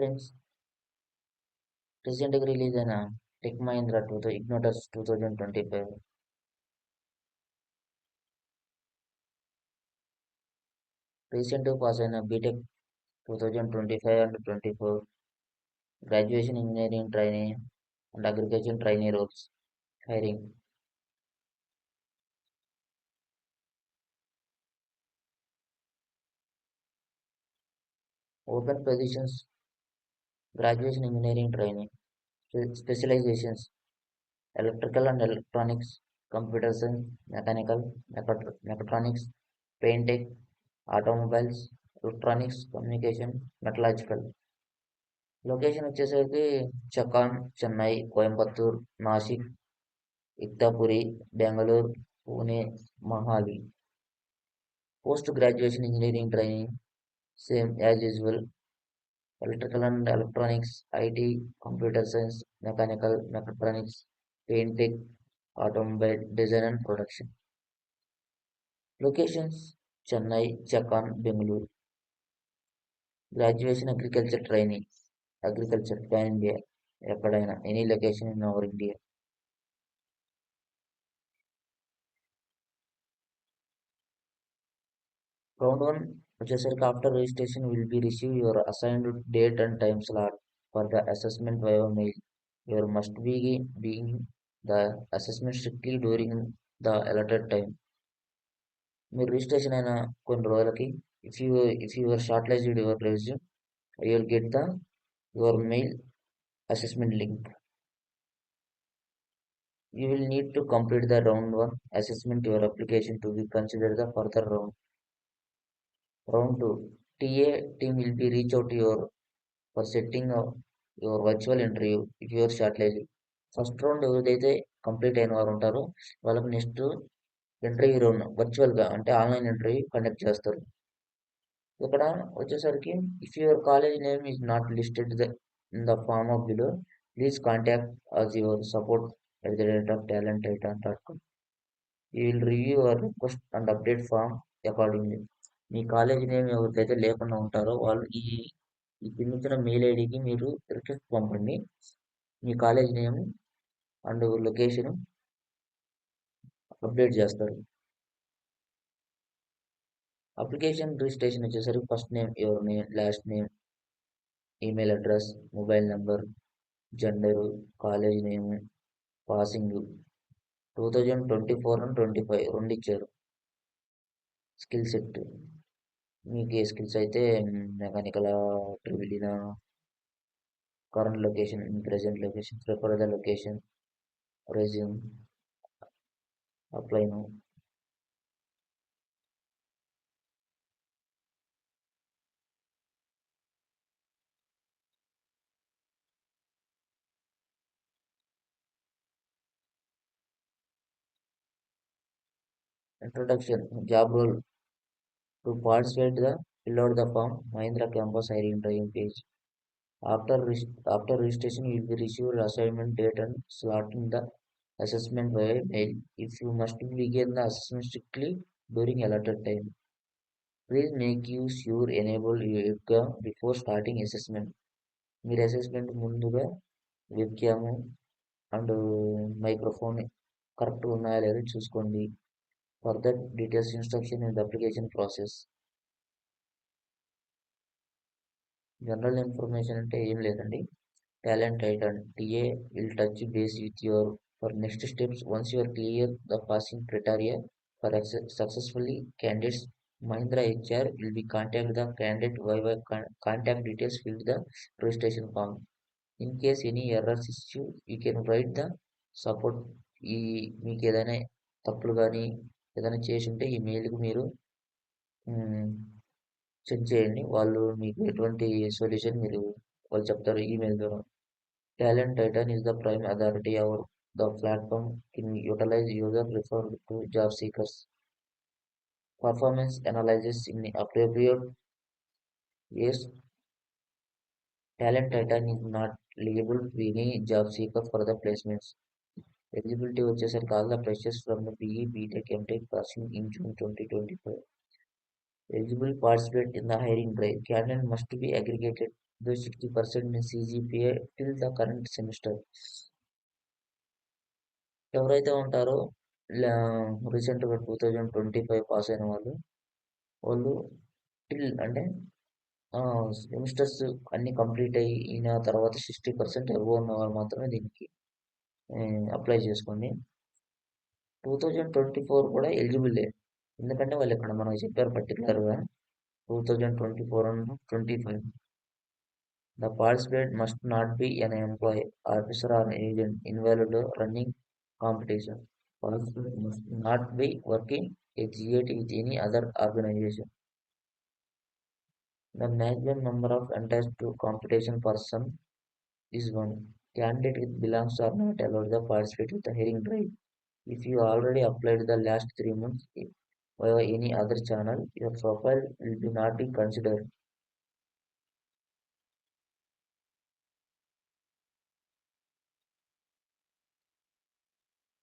Friends, recently released an Tech Mahindra to the Ignotus 2025. Recently passed in a BTech 2025 and 24 graduation engineering trainee and agriculture trainee roles hiring. Open positions graduation engineering trainee specializations electrical and electronics, computer science, mechanical, mechatronics, painting, automobiles, electronics, communication, metallurgical. Location వచ్చేసరికి Chakan, Chennai, Coimbatore, Nashik, Igatpuri, Bengaluru, Pune, Mohali. Post graduation engineering training same as usual electrical and electronics, IT, computer science, mechanical, mechatronics, painting, automobile design and production. Locations Chennai, Chakan, Bengaluru. Graduation agriculture training agriculture pan India ఎక్కడైనా any location in our India. Round one వచ్చేసరికి after registration will be receive your assigned date and time slot for the assessment via mail. Your must be being the assessment strictly during the allotted time. మీరు registration అయిన కొన్ని రోజులకి if you are shortlisted your resume you will get the your mail assessment link. You will need to complete the round 1 assessment your application to be considered the further round. Round 2 TA team will be reach out to your for setting your virtual interview if you are shortlisted. First round ఎవరైతే complete అయిన వారు ఉంటారో వాళ్ళకి next interview round వర్చువల్గా అంటే online interview conduct చేస్తారు. ఇక్కడ వచ్చేసరికి if your college name is not listed in the form of below please contact us your support at the rate of talenttitan.com. You will review your request and update form accordingly. Me college name ఎవరికైతే లేకుండా ఉంటారో వాళ్ళు ఈ కింద ఇచ్చిన mail ఐడికి మీరు request పంపండి. మీ college name and location update చేస్తారు. అప్లికేషన్ రిజిస్ట్రేషన్ వచ్చేసరికి first name, your name, last name, email address, mobile number, gender, college name, passing 2024 and 25 రెండు ఇచ్చారు. స్కిల్ సెట్ మీకు ఏ స్కిల్స్ అయితే మెకానికల్, ట్రిబులినా, current location, present location, prefer the location, resume, apply now. Introduction job role to participate the fill out the form Mahindra campus hiring training page. After registration, you will be received assignment date and slot in the assessment via mail. If you must begin the assessment strictly during allotted time, please make you sure enable your webcam before starting assessment. మీరు assessment ముందుగా webcam and microphone కరెక్ట్గా ఉన్నాయా లేదా చూసుకోండి. Further details instruction in the application process. General information అంటే ఏం లేదండి. Talent Titan TA will touch base with your for next steps once you are clear the passing criteria for successfully candidates. Mahindra HR will be contact the candidate via contact details filled the registration form. In case any errors issue, you can write the support. ఈ మీకు ఏదైనా తప్పులు కానీ ఏదైనా చేసి ఉంటే ఈ మెయిల్కి మీరు చెక్ చేయండి. వాళ్ళు మీకు ఎటువంటి సొల్యూషన్ వాళ్ళు చెప్తారు ఈమెయిల్ ద్వారా. Talent Titan is the prime authority or the platform can utilize user referred to job seekers. Performance analysis in appropriate yes, Talent Titan is not liable to any job seeker for the placements. Eligibility వచ్చేసరికి all the freshers from the BE, BTech, MTech passing in June 2025. Eligible participate in the hiring drive. Candidate must be aggregated though 60% in CGPA till the current semester. ఎవరైతే ఉంటారో రీసెంట్గా 2025 pass అయిన వాళ్ళు అంటే semesters అన్ని complete అయిన తర్వాత 60% above ఉన్న వాళ్ళు మాత్రమే దీనికి అప్లై చేసుకోండి. 2024 కూడా ఎలిజిబులే, ఎందుకంటే వాళ్ళు ఇక్కడ మనకు చెప్పారు పర్టికులర్గా 2024 and 25. The participant must not be an employee, officer or agent involved running competition. Participant must not be working a GAT with any other organization. The maximum number of entries to competition person is one. Candidate with belongs are not allowed to participate with the hearing drive. If you already applied the last 3 months via any other channel, your profile will be not be considered.